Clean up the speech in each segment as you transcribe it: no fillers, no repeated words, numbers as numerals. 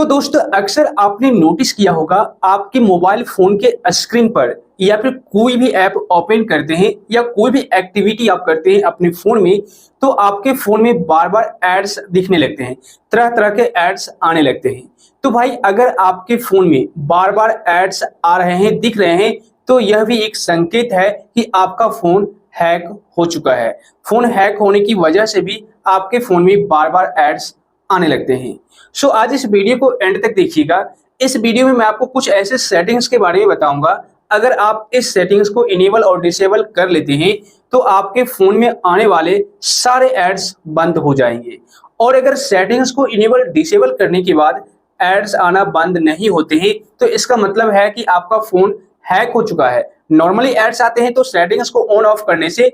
तो दोस्तों अक्सर आपने नोटिस किया होगा आपके मोबाइल फोन के स्क्रीन पर या फिर कोई भी ऐप ओपन करते हैं या कोई भी एक्टिविटी आप करते हैं अपने फोन में, तो आपके फोन में बार बार एड्स दिखने लगते हैं, तरह तरह के एड्स आने लगते हैं। तो भाई अगर आपके फोन में बार बार एड्स आ रहे हैं, दिख रहे हैं, तो यह भी एक संकेत है कि आपका फोन हैक हो चुका है। फोन हैक होने की वजह से भी आपके फोन में बार बार एड्स आने लगते हैं। सो आज इस वीडियो को एंड तक देखिएगा। इस वीडियो में मैं आपको कुछ ऐसे सेटिंग्स के बारे में बताऊंगा, अगर आप इस सेटिंग्स को इनेबल और डिसेबल कर लेते हैं तो आपके फोन में आने वाले सारे एड्स बंद हो जाएंगे। और अगर सेटिंग्स को इनेबल डिसेबल करने के बाद एड्स आना बंद नहीं होते हैं तो इसका मतलब है कि आपका फोन हैक हो चुका है। नॉर्मली एड्स आते हैं तो सेटिंग्स को ऑन ऑफ करने से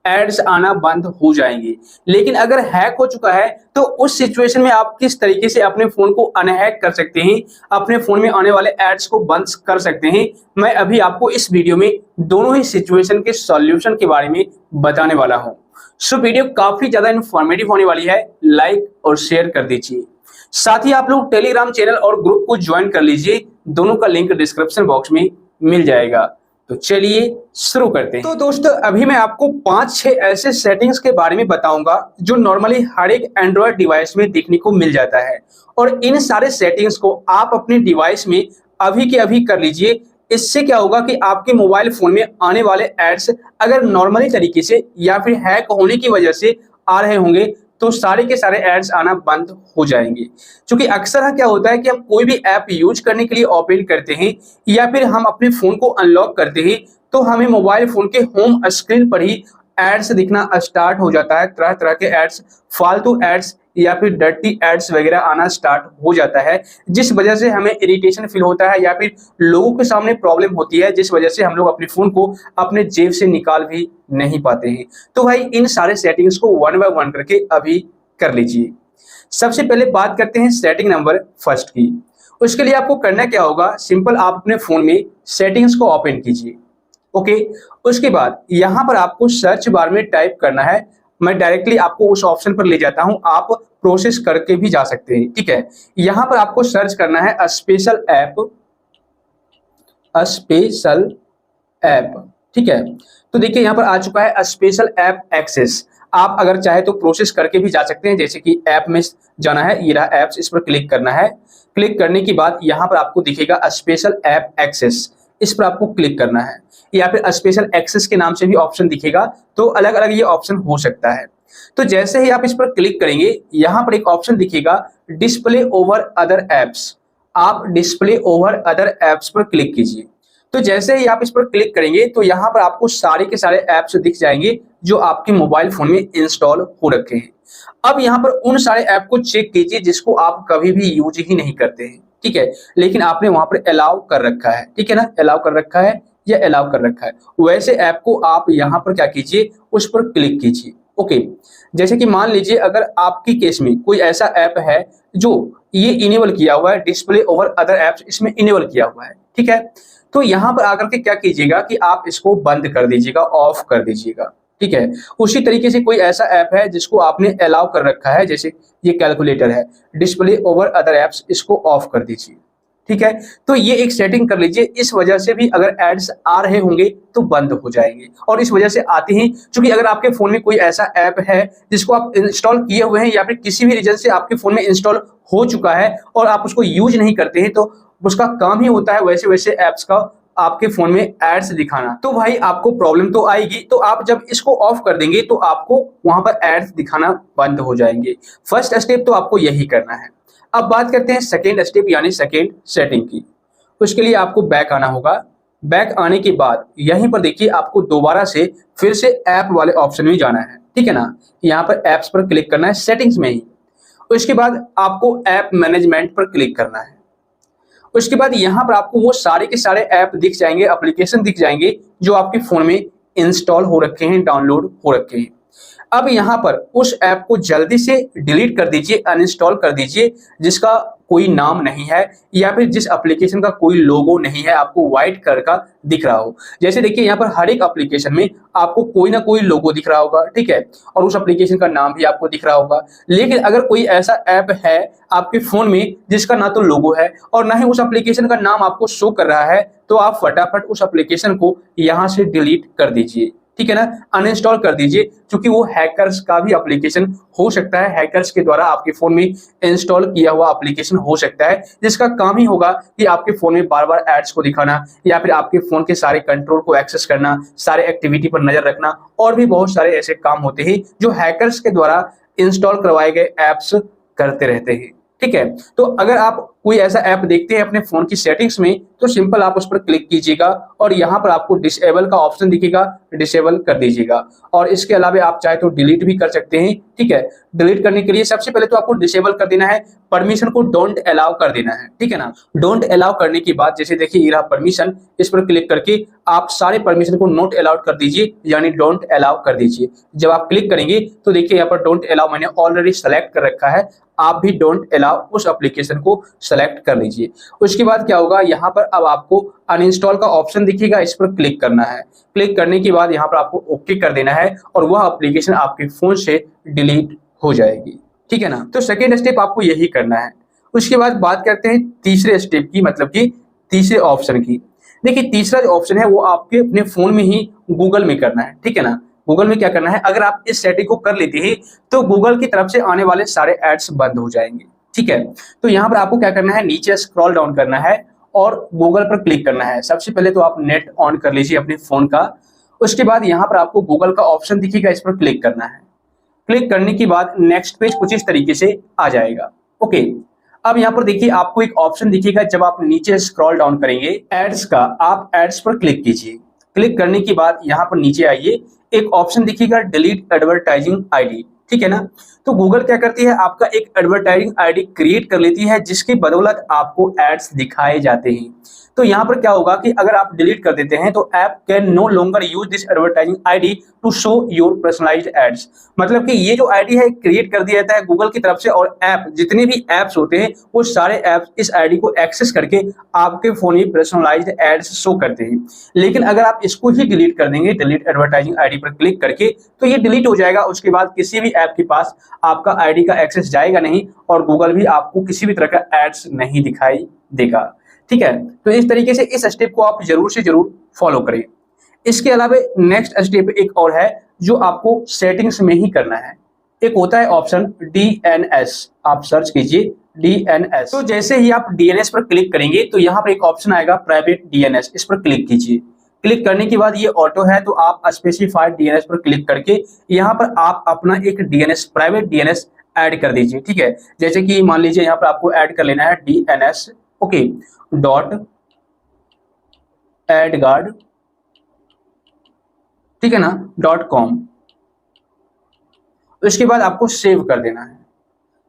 एड्स आना बंद हो जाएंगे, लेकिन अगर हैक हो चुका है तो उस सिचुएशन में आप किस तरीके से अपने फोन को अनहैक कर सकते हैं, अपने फोन में आने वाले एड्स को बंद कर सकते हैं, मैं अभी आपको इस वीडियो में दोनों ही सिचुएशन के सॉल्यूशन के बारे में बताने वाला हूं। सो वीडियो काफी ज्यादा इंफॉर्मेटिव होने वाली है, लाइक और शेयर कर दीजिए। साथ ही आप लोग टेलीग्राम चैनल और ग्रुप को ज्वाइन कर लीजिए, दोनों का लिंक डिस्क्रिप्शन बॉक्स में मिल जाएगा। तो चलिए शुरू करते हैं। तो दोस्तों अभी मैं आपको 5-6 ऐसे सेटिंग्स के बारे में बताऊंगा जो नॉर्मली हर एक एंड्रॉयड डिवाइस में देखने को मिल जाता है, और इन सारे सेटिंग्स को आप अपने डिवाइस में अभी के अभी कर लीजिए। इससे क्या होगा कि आपके मोबाइल फोन में आने वाले एड्स अगर नॉर्मली तरीके से या फिर हैक होने की वजह से आ रहे होंगे तो सारे के सारे एड्स आना बंद हो जाएंगे। क्योंकि अक्सर क्या होता है कि हम कोई भी ऐप यूज करने के लिए ओपन करते हैं या फिर हम अपने फोन को अनलॉक करते हैं तो हमें मोबाइल फोन के होम स्क्रीन पर ही एड्स दिखना स्टार्ट हो जाता है। तरह तरह के एड्स, फालतू एड्स या फिर डर्टी एड्स वगैरह आना स्टार्ट हो जाता है, जिस वजह से हमें इरिटेशन फील होता है या फिर लोगों के सामने प्रॉब्लम होती है, जिस वजह से हम लोग अपने फोन को अपने जेब से निकाल भी नहीं पाते हैं। तो भाई इन सारे सेटिंग्स को वन बाय वन करके अभी कर लीजिए। सबसे पहले बात करते हैं सेटिंग नंबर फर्स्ट की। उसके लिए आपको करना क्या होगा, सिंपल आप अपने फोन में सेटिंग्स को ओपन कीजिए। ओके, उसके बाद यहां पर आपको सर्च बार में टाइप करना है। मैं डायरेक्टली आपको उस ऑप्शन पर ले जाता हूं, आप प्रोसेस करके भी जा सकते हैं। ठीक है, यहां पर आपको सर्च करना है स्पेशल ऐप, स्पेशल ऐप। ठीक है, तो देखिए यहां पर आ चुका है स्पेशल ऐप एक्सेस। आप अगर चाहे तो प्रोसेस करके भी जा सकते हैं, जैसे कि ऐप में जाना है, ये रहा ऐप्स, इस पर क्लिक करना है। क्लिक करने के बाद यहां पर आपको दिखेगा स्पेशल ऐप एक्सेस, इस पर आपको क्लिक करना है, या फिर स्पेशल एक्सेस के नाम से भी ऑप्शन दिखेगा। तो अलग अलग ये ऑप्शन हो सकता है। तो जैसे ही आप इस पर क्लिक करेंगे यहां पर एक ऑप्शन दिखेगा डिस्प्ले ओवर अदर एप्स। आप डिस्प्ले ओवर अदर एप्स पर क्लिक कीजिए। तो जैसे ही आप इस पर क्लिक करेंगे तो यहां पर आपको सारे के सारे एप्स दिख जाएंगे जो आपके मोबाइल फोन में इंस्टॉल हो रखे हैं। अब यहां पर उन सारे ऐप को चेक कीजिए जिसको आप कभी भी यूज ही नहीं करते हैं। ठीक है, लेकिन आपने वहां पर अलाउ कर रखा है। ठीक है ना, अलाउ कर रखा है या अलाउ कर रखा है, वैसे ऐप को आप यहां पर क्या कीजिए, उस पर क्लिक कीजिए। ओके, जैसे कि मान लीजिए अगर आपकी केस में कोई ऐसा ऐप है जो ये इनेबल किया हुआ है, डिस्प्ले ओवर अदर एप्स इसमें इनेबल किया हुआ है। ठीक है, तो यहां पर आकर के क्या कीजिएगा कि आप इसको बंद कर दीजिएगा, ऑफ कर दीजिएगा। ठीक है, उसी तरीके से कोई ऐसा ऐप है जिसको आपने अलाउ कर रखा है, जैसे ये कैलकुलेटर है, डिस्प्ले ओवर अदर एप्स, इसको ऑफ कर दीजिए। ठीक है, तो ये एक सेटिंग कर लीजिए। इस वजह से भी अगर एड्स आ रहे होंगे तो बंद हो जाएंगे, और इस वजह से आते हैं क्योंकि अगर आपके फोन में कोई ऐसा ऐप है जिसको आप इंस्टॉल किए हुए हैं या फिर किसी भी रीजन से आपके फोन में इंस्टॉल हो चुका है और आप उसको यूज नहीं करते हैं, तो उसका काम ही होता है वैसे वैसे एप्स का आपके फोन में एड्स दिखाना। तो भाई आपको प्रॉब्लम तो आएगी। तो आप जब इसको ऑफ कर देंगे तो आपको वहां पर एड्स दिखाना बंद हो जाएंगे। फर्स्ट स्टेप तो आपको यही करना है। अब बात करते हैं सेकेंड स्टेप यानी सेकेंड सेटिंग की। उसके लिए आपको बैक आना होगा। बैक आने के बाद यहीं पर देखिए आपको दोबारा से फिर से ऐप वाले ऑप्शन में जाना है। ठीक है ना, यहाँ पर एप्स पर क्लिक करना है, सेटिंग्स में ही। उसके बाद आपको ऐप मैनेजमेंट पर क्लिक करना है। उसके बाद यहाँ पर आपको वो सारे के सारे ऐप दिख जाएंगे, एप्लीकेशन दिख जाएंगे जो आपके फोन में इंस्टॉल हो रखे हैं, डाउनलोड हो रखे हैं। अब यहाँ पर उस ऐप को जल्दी से डिलीट कर दीजिए, अनइंस्टॉल कर दीजिए, जिसका कोई नाम नहीं है या फिर जिस एप्लीकेशन का कोई लोगो नहीं है, आपको व्हाइट कलर का दिख रहा हो। जैसे देखिए यहाँ पर हर एक एप्लीकेशन में आपको कोई ना कोई लोगो दिख रहा होगा, ठीक है, और उस एप्लीकेशन का नाम भी आपको दिख रहा होगा। लेकिन अगर कोई ऐसा ऐप है आपके फोन में जिसका ना तो लोगो है और ना ही उस एप्लीकेशन का नाम आपको शो कर रहा है, तो आप फटाफट उस एप्लीकेशन को यहाँ से डिलीट कर दीजिए, ठीक है ना, अनइंस्टॉल कर दीजिए, क्योंकि वो हैकर्स का भी एप्लीकेशन हो सकता है। हैकर्स के द्वारा आपके फोन में इंस्टॉल किया हुआ एप्लीकेशन हो सकता है, जिसका काम ही होगा कि आपके फोन में बार बार एड्स को दिखाना या फिर आपके फोन के सारे कंट्रोल को एक्सेस करना, सारे एक्टिविटी पर नजर रखना, और भी बहुत सारे ऐसे काम होते हैं जो हैकर्स के द्वारा इंस्टॉल करवाए गए एप्स करते रहते हैं, ठीक है। तो अगर आप कोई ऐसा ऐप देखते हैं अपने फोन की सेटिंग्स में, तो सिंपल आप उस पर क्लिक कीजिएगा और यहाँ पर आपको डिसेबल का ऑप्शन दिखेगा, डिसेबल कर दीजिएगा। और इसके अलावा आप चाहे तो डिलीट भी कर सकते हैं, ठीक है। डिलीट करने के लिए सबसे पहले तो आपको डिसेबल कर देना है, परमिशन को डोंट अलाउ कर देना है, ठीक है ना। डोंट अलाउ करने के बाद जैसे देखिए ये रहा परमिशन, इस पर क्लिक करके आप सारे परमिशन को नॉट अलाउड कर दीजिए, यानी डोंट अलाउ कर दीजिए। जब आप क्लिक करेंगे तो देखिए यहाँ पर डोंट अलाउ मैंने ऑलरेडी सेलेक्ट कर रखा है, आप भी डोंट अलाउ उस एप्लीकेशन को सेलेक्ट कर लीजिए। उसके बाद क्या होगा, यहाँ पर अब आपको अनइंस्टॉल का ऑप्शन दिखेगा, इस पर क्लिक करना है। क्लिक करने के बाद यहाँ पर आपको ओके कर देना है और वह एप्लीकेशन आपके फोन से डिलीट हो जाएगी, ठीक है ना। तो सेकेंड स्टेप आपको यही करना है। उसके बाद बात करते हैं तीसरे स्टेप की, मतलब कि तीसरे ऑप्शन की। देखिए तीसरा जो ऑप्शन है वो आपके अपने फोन में ही गूगल में करना है, ठीक है ना। गूगल में क्या करना है, अगर आप इस सेटिंग को कर लेते हैं तो गूगल की तरफ से आने वाले सारे एड्स बंद हो जाएंगे, ठीक है। तो यहाँ पर आपको क्या करना है, नीचे स्क्रॉल डाउन करना है और गूगल पर क्लिक करना है। सबसे पहले तो आप नेट ऑन कर लीजिए अपने फोन का। उसके बाद यहाँ पर आपको गूगल का ऑप्शन दिखेगा, इस पर क्लिक करना है। क्लिक करने के बाद नेक्स्ट पेज कुछ इस तरीके से आ जाएगा, ओके। अब यहाँ पर देखिए आपको एक ऑप्शन दिखेगा, जब आप नीचे स्क्रॉल डाउन करेंगे एड्स का, आप एड्स पर क्लिक कीजिए। क्लिक करने के बाद यहाँ पर नीचे आइए, एक ऑप्शन दिखेगा डिलीट एडवर्टाइजिंग आईडी, ठीक है ना। तो गूगल क्या करती है, आपका एक एडवर्टाइजिंग आईडी क्रिएट कर लेती है, जिसकी बदौलत आपको एड्स दिखाए जाते हैं। तो यहाँ पर क्या होगा कि अगर आप डिलीट कर देते हैं तो app can no longer use this advertising ID to show your personalised ads. मतलब कि ये जो आईडी है क्रिएट कर दिया जाता है गूगल की तरफ से, और ऐप जितने भी ऐप्स होते हैं वो सारे ऐप्स इस आईडी को एक्सेस करके आपके फोन में पर्सनलाइज्ड एड्स शो करते हैं। लेकिन अगर आप इसको ही डिलीट कर देंगे, डिलीट एडवर्टाइजिंग आईडी पर क्लिक करके, तो ये डिलीट हो जाएगा। उसके बाद किसी भी ऐप के पास आपका आईडी का एक्सेस जाएगा नहीं और गूगल भी आपको किसी भी तरह का एड्स नहीं दिखाई देगा, ठीक है। तो इस तरीके से इस स्टेप को आप जरूर से जरूर फॉलो करें। इसके अलावा नेक्स्ट स्टेप एक और है जो आपको सेटिंग्स में ही करना है। एक होता है ऑप्शन DNS, आप सर्च कीजिए DNS। तो जैसे ही आप DNS पर क्लिक करेंगे तो यहाँ पर एक ऑप्शन आएगा प्राइवेट DNS, इस पर क्लिक कीजिए। क्लिक करने के बाद ये ऑटो है, तो आप स्पेसिफाइड DNS पर क्लिक करके यहाँ पर आप अपना एक DNS प्राइवेट DNS ऐड कर दीजिए, ठीक है। जैसे कि मान लीजिए यहाँ पर आपको ऐड कर लेना है DNS, ओके, डॉट एडगार्ड, ठीक है ना, .com। उसके बाद आपको सेव कर देना है।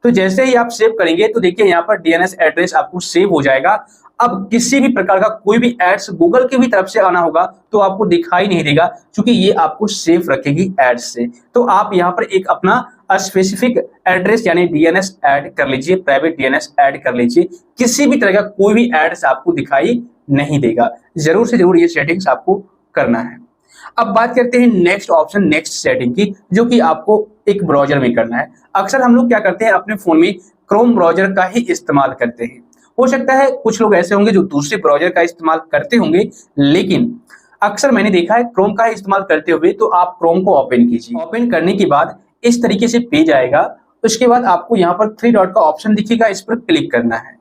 तो जैसे ही आप सेव करेंगे तो देखिए यहाँ पर DNS एड्रेस आपको सेव हो जाएगा। अब किसी भी प्रकार का कोई भी एड्स गूगल की भी तरफ से आना होगा तो आपको दिखाई नहीं देगा, क्योंकि ये आपको सेव रखेगी एड्स से। तो आप यहाँ पर एक अपना स्पेसिफिक एड्रेस यानी DNS ऐड कर लीजिए, प्राइवेट DNS ऐड कर लीजिए। किसी भी तरह का कोई भी एड्स आपको दिखाई नहीं देगा। जरूर से जरूर ये सेटिंग्स आपको करना है। अब बात करते हैं नेक्स्ट ऑप्शन, नेक्स्ट सेटिंग की, जो कि आपको एक ब्राउजर में करना है। अक्सर हम लोग क्या करते हैं, अपने फोन में क्रोम ब्राउजर का ही इस्तेमाल करते हैं। हो सकता है कुछ लोग ऐसे होंगे जो दूसरे ब्राउजर का इस्तेमाल करते होंगे, लेकिन अक्सर मैंने देखा है क्रोम का ही इस्तेमाल करते हुए। तो आप क्रोम को ओपन कीजिए। ओपन करने के बाद इस तरीके से पेज आएगा। उसके बाद आपको यहाँ पर 3 डॉट का ऑप्शन दिखेगा, इस पर क्लिक करना है।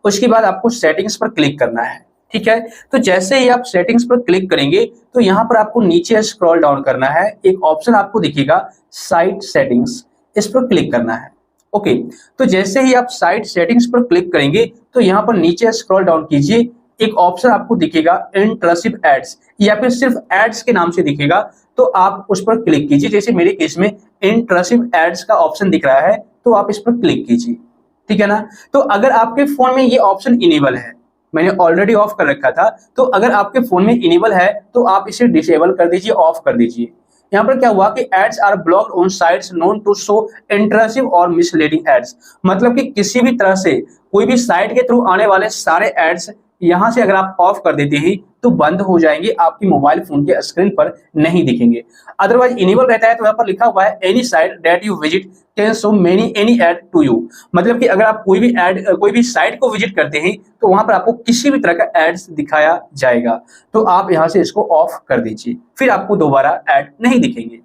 उसके बाद आपको सेटिंग्स पर क्लिक करना है, ठीक है। तो जैसे ही आप सेटिंग्स पर क्लिक करेंगे तो यहाँ पर आपको नीचे स्क्रॉल डाउन करना है। एक ऑप्शन आपको दिखेगा साइट सेटिंग्स, इस पर क्लिक करना है, ओके। तो जैसे ही आप साइट सेटिंग्स पर क्लिक करेंगे तो यहाँ पर नीचे स्क्रॉल डाउन कीजिए। एक ऑप्शन आपको दिखेगा इंट्रसिव एड्स, या फिर सिर्फ एड्स के नाम से दिखेगा, तो आप उस पर क्लिक कीजिए। जैसे मेरे केस में इंट्रसिव एड्स का ऑप्शन दिख रहा है, तो आप इस पर क्लिक कीजिए, ठीक है ना। तो अगर आपके फोन में ये ऑप्शन इनेबल है, मैंने ऑलरेडी ऑफ कर रखा था, तो अगर आपके फोन में इनेबल है तो आप इसे डिसेबल कर दीजिए, ऑफ कर दीजिए। यहाँ पर क्या हुआ कि ads are blocked on sites known to show intrusive और मिसलीडिंग एड्स, मतलब कि किसी भी तरह से कोई भी साइट के थ्रू आने वाले सारे एड्स यहाँ से अगर आप ऑफ कर देते हैं तो बंद हो जाएंगे, आपकी मोबाइल फोन के स्क्रीन पर नहीं दिखेंगे। अदरवाइज इनेबल रहता है तो यहाँ पर लिखा हुआ है any site that you visit can show many any ad to you. मतलब कि अगर आप कोई भी साइट को विजिट करते हैं तो वहां पर आपको किसी भी तरह का एड्स दिखाया जाएगा। तो आप यहाँ से इसको ऑफ कर दीजिए, फिर आपको दोबारा एड नहीं दिखेंगे।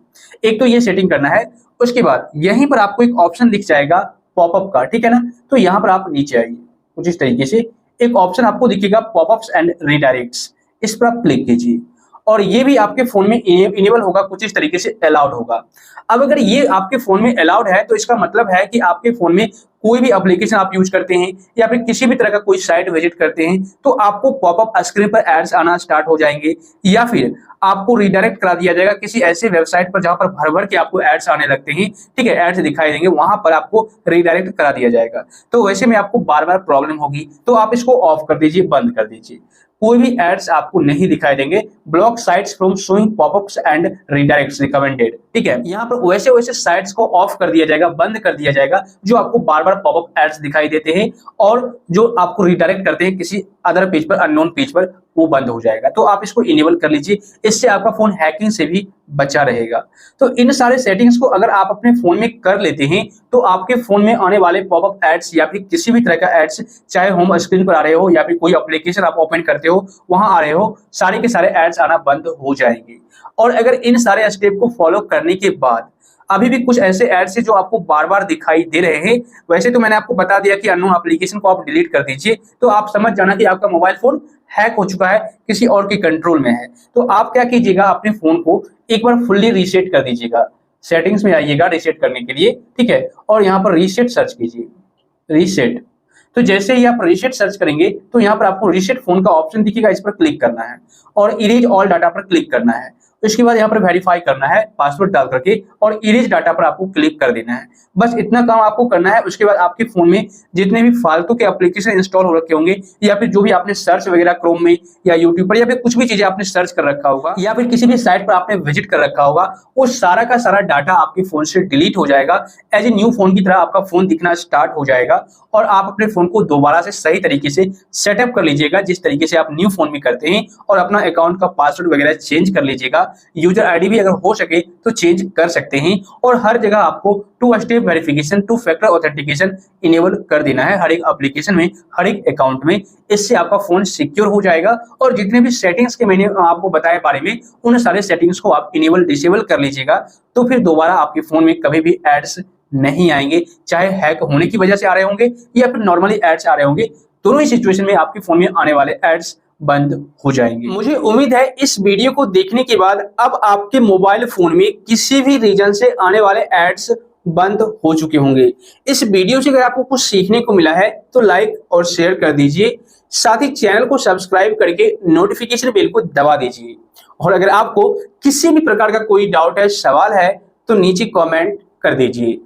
एक तो ये सेटिंग करना है। उसके बाद यहीं पर आपको एक ऑप्शन दिख जाएगा पॉपअप का, ठीक है ना। तो यहाँ पर आप नीचे आइए, कुछ इस तरीके से एक ऑप्शन आपको दिखेगा पॉपअप्स एंड रीडायरेक्ट्स, इस पर आप क्लिक कीजिए और ये भी आपके फोन में इनेबल होगा, कुछ इस तरीके से अलाउड होगा। अब अगर ये आपके फोन में अलाउड है तो इसका मतलब है कि आपके फोन में कोई भी एप्लीकेशन आप यूज करते हैं या फिर किसी भी तरह का कोई साइट विजिट करते हैं तो आपको पॉपअप स्क्रीन पर एड्स आना स्टार्ट हो जाएंगे, या फिर आपको रिडायरेक्ट करा दिया जाएगा किसी ऐसे वेबसाइट पर जहां पर भर भर के आपको एड्स आने लगते हैं, ठीक है, एड्स दिखाई देंगे, वहां पर आपको रिडायरेक्ट करा दिया जाएगा। तो वैसे में आपको बार बार प्रॉब्लम होगी, तो आप इसको ऑफ कर दीजिए, बंद कर दीजिए। कोई भी एड्स आपको नहीं दिखाई देंगे। Block sites from showing popups and redirects recommended, ठीक है। यहाँ पर वैसे वैसे साइट्स को ऑफ कर दिया जाएगा, बंद कर दिया जाएगा जो आपको बार बार पॉपअप एड्स दिखाई देते हैं और जो आपको रिडायरेक्ट करते हैं किसी अदर पेज पर, अननोन पेज पर, वो बंद हो जाएगा। तो आप इसको इनेबल कर लीजिए, इससे आपका फोन हैकिंग से भी बचा रहेगा। तो इन सारे सेटिंग्स को अगर आप अपने फोन में कर लेते हैं तो आपके फोन में आने वाले पॉपअप एड्स या फिर किसी भी तरह का एड्स, चाहे होम स्क्रीन पर आ रहे हो या फिर कोई एप्लीकेशन आप ओपन करते हो वहां आ रहे हो, सारे के सारे एड्स आना बंद हो जाएंगे। और अगर इन सारे स्टेप को फॉलो करने के बाद अभी भी कुछ ऐसे एड्स हैं जो आपको बार बार दिखाई दे रहे हैं, वैसे तो मैंने आपको बता दिया कि अननोन एप्लीकेशन को आप डिलीट कर दीजिए, तो आप समझ जाना कि आपका मोबाइल फोन हैक हो चुका है, किसी और के कंट्रोल में है। तो आप क्या कीजिएगा, अपने फोन को एक बार फुल्ली रीसेट कर दीजिएगा। सेटिंग्स में आइएगा रीसेट करने के लिए, ठीक है, और यहाँ पर रीसेट सर्च कीजिए, रीसेट। तो जैसे ही आप रीसेट सर्च करेंगे तो यहाँ पर आपको रीसेट फोन का ऑप्शन दिखेगा, इस पर क्लिक करना है और इरेज ऑल डाटा पर क्लिक करना है। इसके बाद यहाँ पर वेरीफाई करना है पासवर्ड डाल करके और इरेज डाटा पर आपको क्लिक कर देना है। बस इतना काम आपको करना है। उसके बाद आपके फोन में जितने भी फालतू के एप्लीकेशन इंस्टॉल हो रखे होंगे या फिर जो भी आपने सर्च वगैरह क्रोम में या यूट्यूब पर या फिर कुछ भी चीजें आपने सर्च कर रखा होगा या फिर किसी भी साइट पर आपने विजिट कर रखा होगा, वो सारा का सारा डाटा आपके फोन से डिलीट हो जाएगा। एज ए न्यू फोन की तरह आपका फोन दिखना स्टार्ट हो जाएगा और आप अपने फोन को दोबारा से सही तरीके से सेटअप कर लीजिएगा, जिस तरीके से आप न्यू फोन में करते हैं, और अपना अकाउंट का पासवर्ड वगैरह चेंज कर लीजिएगा। यूजर आईडी भी अगर हो सके तो चेंज कर सकते हैं और हर जगह आपको 2 step verification, 2 factor authentication enable कर देना है हर एक एप्लीकेशन में, हर एक अकाउंट में। इससे आपका फोन सिक्योर हो जाएगा और जितने भी सेटिंग्स के मैंने आपको बताए बारे में, उन सारे सेटिंग्स को आप इनेबल डिसेबल कर लीजिएगा। तो फिर दोबारा आपके फोन में कभी भी एड्स नहीं आएंगे, चाहे हैक होने की वजह से आ रहे होंगे या फिर नॉर्मली एड्स आ रहे होंगे, दोनों ही सिचुएशन में आपके फोन में आने वाले एड्स बंद हो जाएंगे। मुझे उम्मीद है इस वीडियो को देखने के बाद अब आपके मोबाइल फोन में किसी भी रीजन से आने वाले एड्स बंद हो चुके होंगे। इस वीडियो से अगर आपको कुछ सीखने को मिला है तो लाइक और शेयर कर दीजिए, साथ ही चैनल को सब्सक्राइब करके नोटिफिकेशन बेल को दबा दीजिए। और अगर आपको किसी भी प्रकार का कोई डाउट है, सवाल है, तो नीचे कमेंट कर दीजिए।